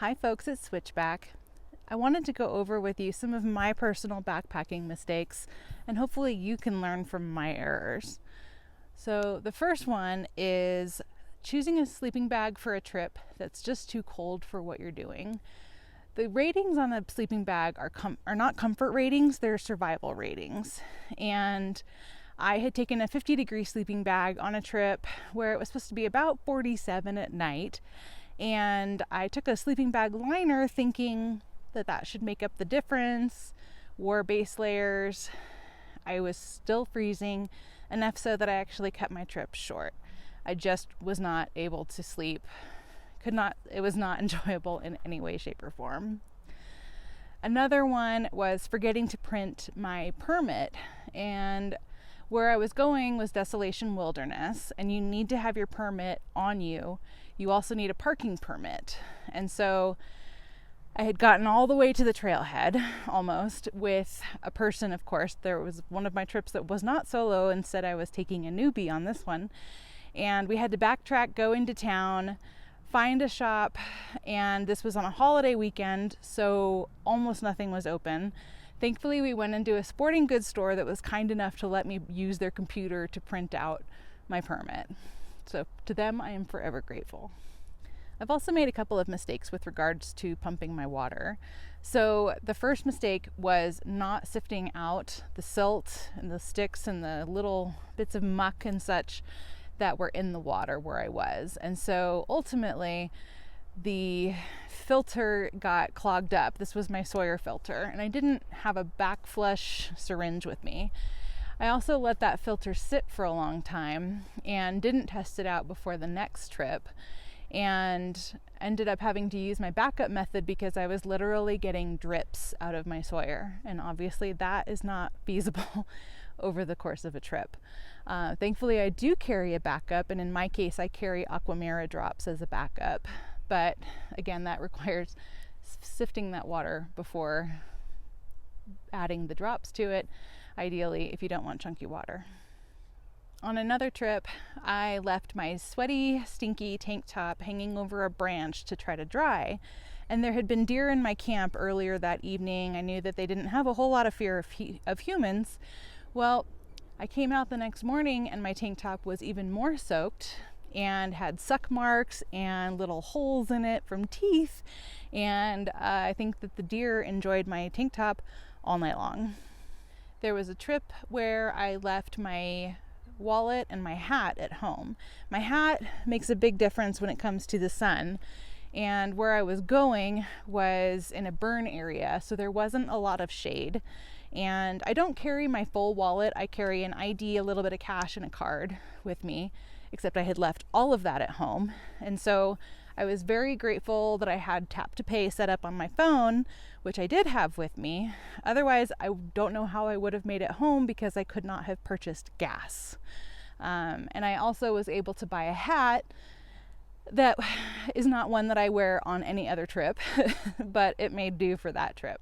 Hi folks, it's Switchback. I wanted to go over with you some of my personal backpacking mistakes, and hopefully you can learn from my errors. So the first one is choosing a sleeping bag for a trip that's just too cold for what you're doing. The ratings on a sleeping bag are not comfort ratings, they're survival ratings. And I had taken a 50-degree sleeping bag on a trip where it was supposed to be about 47 at night. And I took a sleeping bag liner thinking that should make up the difference, wore base layers. I was still freezing, enough so that I actually cut my trip short. I just was not able to sleep. It was not enjoyable in any way, shape, or form. Another one was forgetting to print my permit, and where I was going was Desolation Wilderness, and you need to have your permit on you. You also need a parking permit. And so I had gotten all the way to the trailhead almost with a person, of course. There was one of my trips that was not solo, and said I was taking a newbie on this one. And we had to backtrack, go into town, find a shop, and this was on a holiday weekend, so almost nothing was open. Thankfully, we went into a sporting goods store that was kind enough to let me use their computer to print out my permit. So to them, I am forever grateful. I've also made a couple of mistakes with regards to pumping my water. So the first mistake was not sifting out the silt and the sticks and the little bits of muck and such that were in the water where I was. And so ultimately, the filter got clogged up. This was my Sawyer filter, and I didn't have a back flush syringe with me. I also let that filter sit for a long time and didn't test it out before the next trip, and ended up having to use my backup method because I was literally getting drips out of my Sawyer, and obviously that is not feasible over the course of a trip. Thankfully, I do carry a backup, and in my case, I carry Aquamera drops as a backup. But again, that requires sifting that water before adding the drops to it, ideally if you don't want chunky water. On another trip, I left my sweaty, stinky tank top hanging over a branch to try to dry. And there had been deer in my camp earlier that evening. I knew that they didn't have a whole lot of fear of humans. Well, I came out the next morning and my tank top was even more soaked and had suck marks and little holes in it from teeth. And I think that the deer enjoyed my tank top all night long. There was a trip where I left my wallet and my hat at home. My hat makes a big difference when it comes to the sun. And where I was going was in a burn area, so there wasn't a lot of shade. And I don't carry my full wallet. I carry an ID, a little bit of cash, and a card with me, except I had left all of that at home. And so I was very grateful that I had tap to pay set up on my phone, which I did have with me. Otherwise, I don't know how I would have made it home because I could not have purchased gas. And I also was able to buy a hat that is not one that I wear on any other trip, but it made do for that trip.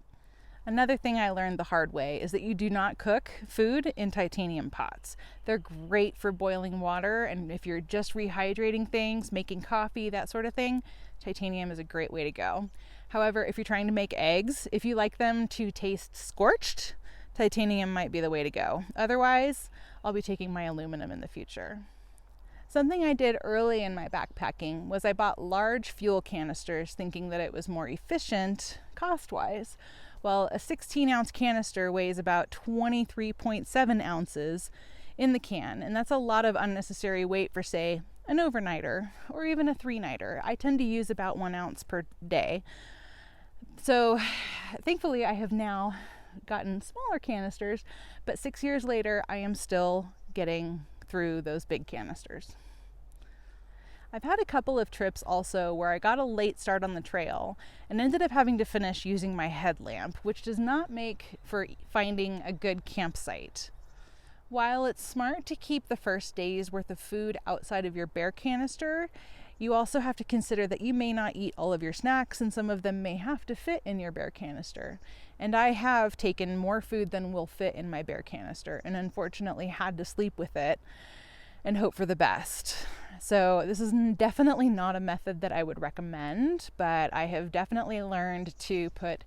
Another thing I learned the hard way is that you do not cook food in titanium pots. They're great for boiling water, and if you're just rehydrating things, making coffee, that sort of thing, titanium is a great way to go. However, if you're trying to make eggs, if you like them to taste scorched, titanium might be the way to go. Otherwise, I'll be taking my aluminum in the future. Something I did early in my backpacking was I bought large fuel canisters thinking that it was more efficient cost-wise. Well, a 16-ounce canister weighs about 23.7 ounces in the can, and that's a lot of unnecessary weight for, say, an overnighter or even a 3-nighter. I tend to use about 1 ounce per day. So thankfully, I have now gotten smaller canisters, but 6 years later, I am still getting through those big canisters. I've had a couple of trips also where I got a late start on the trail and ended up having to finish using my headlamp, which does not make for finding a good campsite. While it's smart to keep the first day's worth of food outside of your bear canister, you also have to consider that you may not eat all of your snacks, and some of them may have to fit in your bear canister. And I have taken more food than will fit in my bear canister, and unfortunately had to sleep with it and hope for the best. So this is definitely not a method that I would recommend, but I have definitely learned to put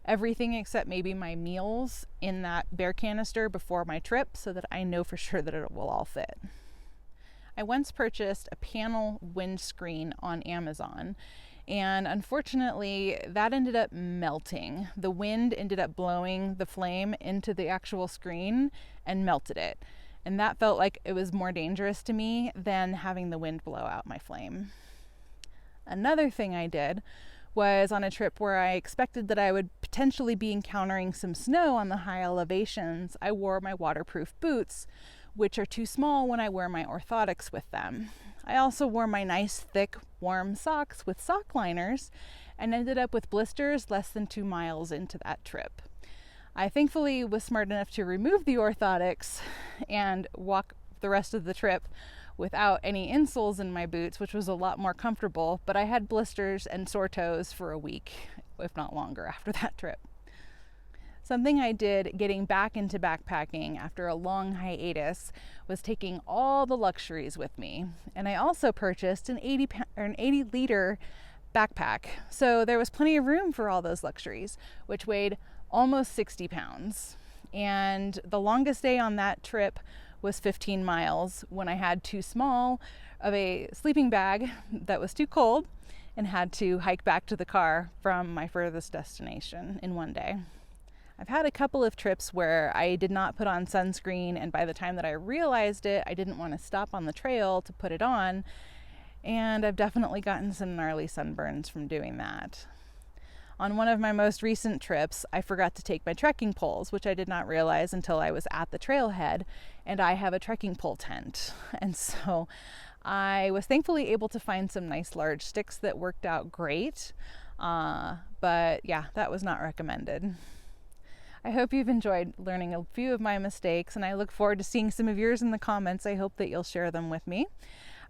everything except maybe my meals in that bear canister before my trip so that I know for sure that it will all fit. I once purchased a panel windscreen on Amazon, and unfortunately that ended up melting. The wind ended up blowing the flame into the actual screen and melted it. And that felt like it was more dangerous to me than having the wind blow out my flame. Another thing I did was on a trip where I expected that I would potentially be encountering some snow on the high elevations. I wore my waterproof boots, which are too small when I wear my orthotics with them. I also wore my nice thick warm socks with sock liners and ended up with blisters less than 2 miles into that trip. I thankfully was smart enough to remove the orthotics and walk the rest of the trip without any insoles in my boots, which was a lot more comfortable, but I had blisters and sore toes for a week, if not longer, after that trip. Something I did getting back into backpacking after a long hiatus was taking all the luxuries with me. And I also purchased an 80 liter backpack. So there was plenty of room for all those luxuries, which weighed almost 60 pounds. And the longest day on that trip was 15 miles when I had too small of a sleeping bag that was too cold and had to hike back to the car from my furthest destination in one day. I've had a couple of trips where I did not put on sunscreen, and by the time that I realized it, I didn't want to stop on the trail to put it on, and I've definitely gotten some gnarly sunburns from doing that. On one of my most recent trips, I forgot to take my trekking poles, which I did not realize until I was at the trailhead, and I have a trekking pole tent. And so I was thankfully able to find some nice large sticks that worked out great, but yeah, that was not recommended. I hope you've enjoyed learning a few of my mistakes, and I look forward to seeing some of yours in the comments. I hope that you'll share them with me.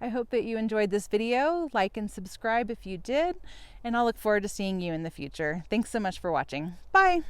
I hope that you enjoyed this video. Like and subscribe if you did, and I'll look forward to seeing you in the future. Thanks so much for watching. Bye!